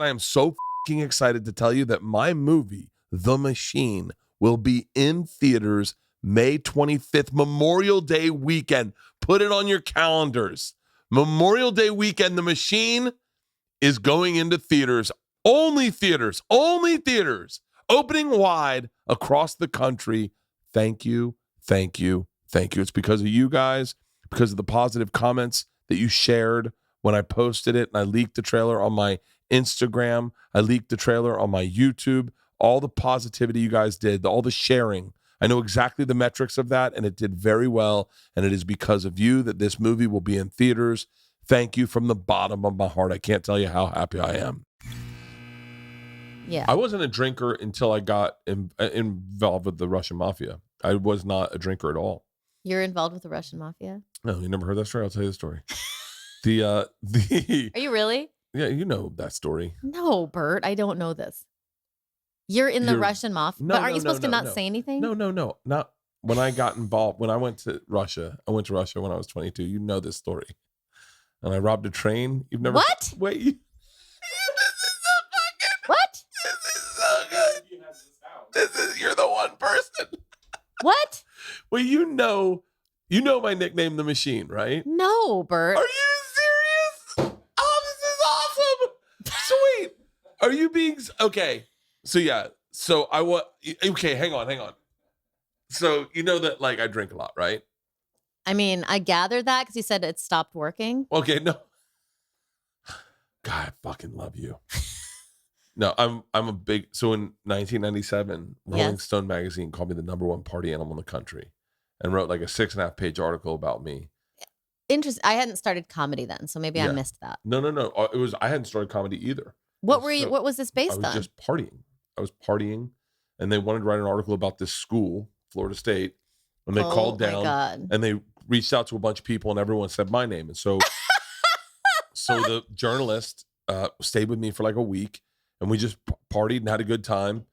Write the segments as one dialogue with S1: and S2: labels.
S1: I am so fucking excited to tell you that my movie, The Machine, will be in theaters May 25th, Memorial Day weekend. Put it on your calendars. Memorial Day weekend, The Machine is going into theaters. Only theaters. Opening wide across the country. Thank you. It's because of you guys, because of the positive comments that you shared when I posted it, and I leaked the trailer on my Instagram. I leaked the trailer on my YouTube. All the positivity you guys did, all the sharing. I know exactly the metrics of that, and it did very well, and it is because of you that this movie will be in theaters. Thank you from the bottom of my heart. I can't tell you how happy I am.
S2: Yeah.
S1: I wasn't a drinker until I got involved with the Russian mafia. I was not a drinker at all.
S2: You're involved with the Russian mafia?
S1: No, you never heard that story? I'll tell you the story.
S2: Are you really?
S1: Yeah, you know that story.
S2: No, Bert, I don't know this. You're in the Russian mafia, but aren't you supposed to not say anything?
S1: No. Not when I got involved. When I went to Russia when I was 22. You know this story. And I robbed a train. You've never.
S2: What?
S1: Wait. This is so fucking.
S2: What?
S1: This is so good. You're the one person.
S2: What?
S1: Well, you know my nickname, The Machine, right?
S2: No, Bert.
S1: Are you serious? Oh, this is awesome. Sweet. Are you being okay? So yeah. So okay. Hang on. So you know that like I drink a lot, right?
S2: I mean, I gathered that because you said it stopped working.
S1: Okay, no. God, I fucking love you. No, I'm a big. So in 1997, Rolling Stone magazine called me the #1 party animal in the country, and wrote like a 6.5-page article about me.
S2: Interesting. I hadn't started comedy then, so maybe I missed that.
S1: No. It was I hadn't started comedy either.
S2: What was this based on?
S1: I was just partying. I was partying, and they wanted to write an article about this school, Florida State, and they called down and they reached out to a bunch of people, and everyone said my name, and so the journalist stayed with me for like a week, and we just partied and had a good time.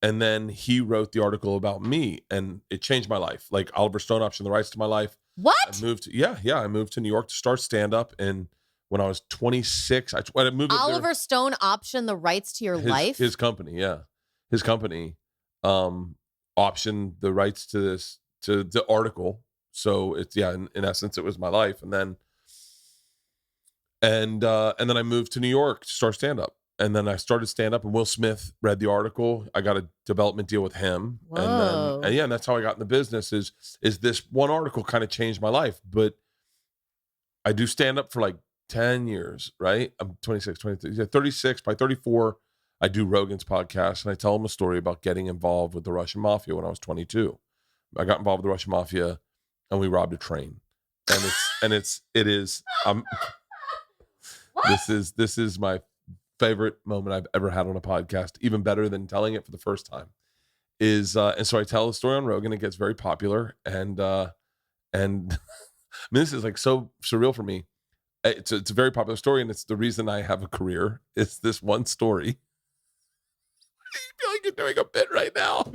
S1: And then he wrote the article about me, and it changed my life. Like Oliver Stone optioned the rights to my life.
S2: What?
S1: I moved to New York to start stand up, and when I was 26, I moved.
S2: Oliver Stone optioned the rights to your life.
S1: His company, optioned the rights to the article. So it's in essence, it was my life, and then I moved to New York to start stand up. And then I started stand up, and Will Smith read the article. I got a development deal with him.
S2: Whoa.
S1: And that's how I got in the business is this one article kind of changed my life. But I do stand up for like 10 years, right? I'm 26, 23, 36. By 34, I do Rogan's podcast, and I tell him a story about getting involved with the Russian mafia when I was 22. I got involved with the Russian mafia, and we robbed a train. And this is my favorite moment I've ever had on a podcast, even better than telling it for the first time. And so I tell the story on Rogan. It gets very popular, and I mean, this is like so surreal for me. It's a very popular story, and it's the reason I have a career. It's this one story. I feel like you're doing a bit right now.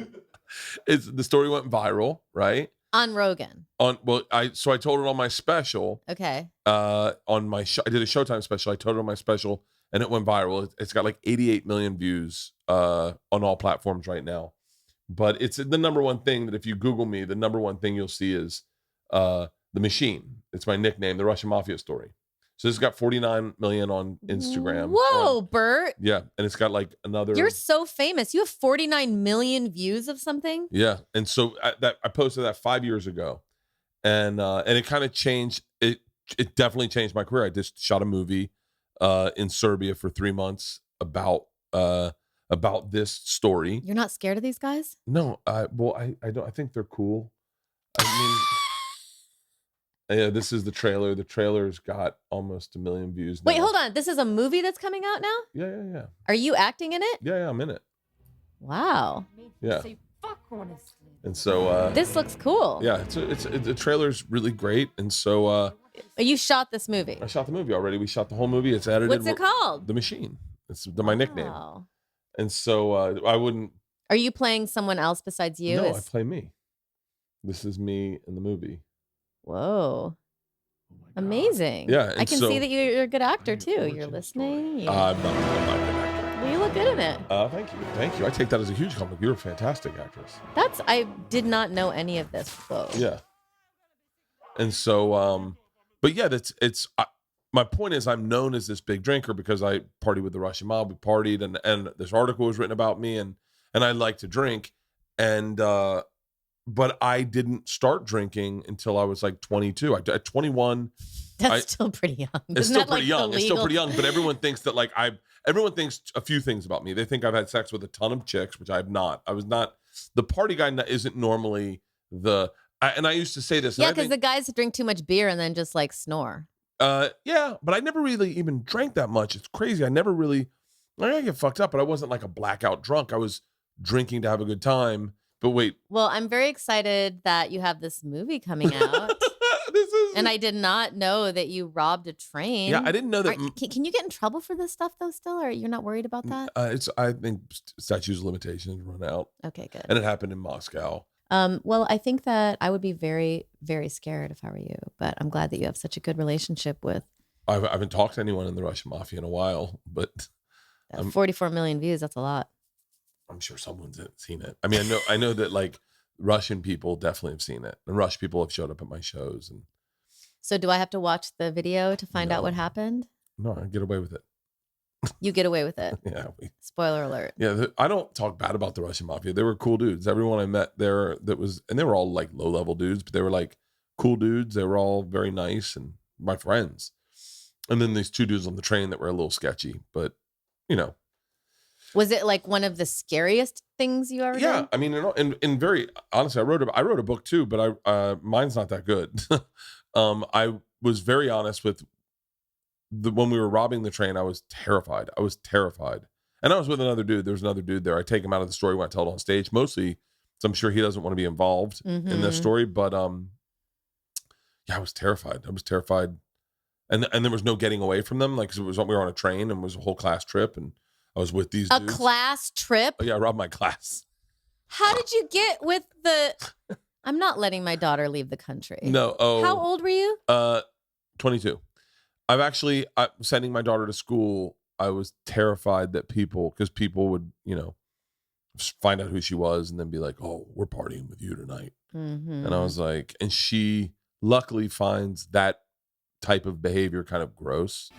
S1: The story went viral, right?
S2: On Rogan.
S1: I told it on my special.
S2: Okay.
S1: On my show, I did a Showtime special. I told it on my special, and it went viral. It's got like 88 million views on all platforms right now. But it's the #1 thing that if you Google me, the #1 thing you'll see is The Machine. It's my nickname, the Russian Mafia story. So this has got 49 million on Instagram.
S2: Whoa, Bert.
S1: Yeah, and it's got like another.
S2: You're so famous. You have 49 million views of something?
S1: Yeah, and so I posted that 5 years ago, and it kind of changed. It definitely changed my career. I just shot a movie in Serbia for 3 months about this story.
S2: You're not scared of these guys?
S1: No, I don't. I think they're cool. I mean, yeah, this is the trailer. The trailer's got almost 1 million views now.
S2: Wait, hold on. This is a movie that's coming out now?
S1: Yeah.
S2: Are you acting in it?
S1: Yeah, I'm in it.
S2: Wow.
S1: Yeah. And so
S2: this looks cool.
S1: Yeah, the trailer's really great, and so
S2: you shot this movie.
S1: I shot the movie already. We shot the whole movie. It's edited.
S2: What's it called?
S1: The Machine. It's my nickname. And so I wouldn't.
S2: Are you playing someone else besides you?
S1: No, I play me. This is me in the movie.
S2: Whoa. Amazing.
S1: Yeah.
S2: I can see that you're a good actor too. You're listening.
S1: I'm not a good actor.
S2: good in it.
S1: Thank you. I take that as a huge compliment. You're a fantastic actress.
S2: I did not know any of this. Whoa.
S1: Yeah. And so, but yeah, my point is I'm known as this big drinker because I party with the Russian mob. We partied and this article was written about me and I like to drink. And, but I didn't start drinking until I was like 22. At 21.
S2: That's still pretty young.
S1: It's still pretty young. It's still pretty young. But everyone thinks that like everyone thinks a few things about me. They think I've had sex with a ton of chicks, which I have not. I was not. The party guy isn't normally and I used to say this.
S2: Yeah, because the guys drink too much beer and then just like snore.
S1: Yeah, but I never really even drank that much. It's crazy. I get fucked up, but I wasn't like a blackout drunk. I was drinking to have a good time. But wait.
S2: Well, I'm very excited that you have this movie coming out. And I did not know that you robbed a train.
S1: Yeah, I didn't know that.
S2: Can you get in trouble for this stuff though still, or you're not worried about that?
S1: I think statutes of limitations run out.
S2: Okay, good.
S1: And it happened in Moscow.
S2: Well, I think that I would be very, very scared if I were you, but I'm glad that you have such a good relationship with.
S1: I haven't talked to anyone in the Russian mafia in a while, but
S2: 44 million views. That's a lot.
S1: I'm sure someone's seen it. I mean, I know that like Russian people definitely have seen it, and Russian people have showed up at my shows. And
S2: so, do I have to watch the video to find out what happened?
S1: No, I get away with it.
S2: You get away with it.
S1: Yeah.
S2: Spoiler alert.
S1: Yeah, I don't talk bad about the Russian mafia. They were cool dudes. Everyone I met there and they were all like low level dudes, but they were like cool dudes. They were all very nice and my friends. And then these two dudes on the train that were a little sketchy, but you know.
S2: Was it like one of the scariest things you ever did?
S1: Yeah, I mean, and very honestly, I wrote a book too, but mine's not that good. I was very honest with when we were robbing the train. I was terrified. And I was with another dude. There was another dude there. I take him out of the story when I tell it on stage, mostly so I'm sure he doesn't want to be involved in this story. But yeah, I was terrified. And there was no getting away from them. Like, 'cause we were on a train and it was a whole class trip, and I was with these dudes.
S2: A class trip?
S1: Oh, yeah, I robbed my class.
S2: How did you get with the? I'm not letting my daughter leave the country.
S1: No. Oh.
S2: How old were you?
S1: 22. I'm sending my daughter to school. I was terrified that because people would, find out who she was and then be like, "Oh, we're partying with you tonight."
S2: Mm-hmm.
S1: And I was like, and she luckily finds that type of behavior kind of gross.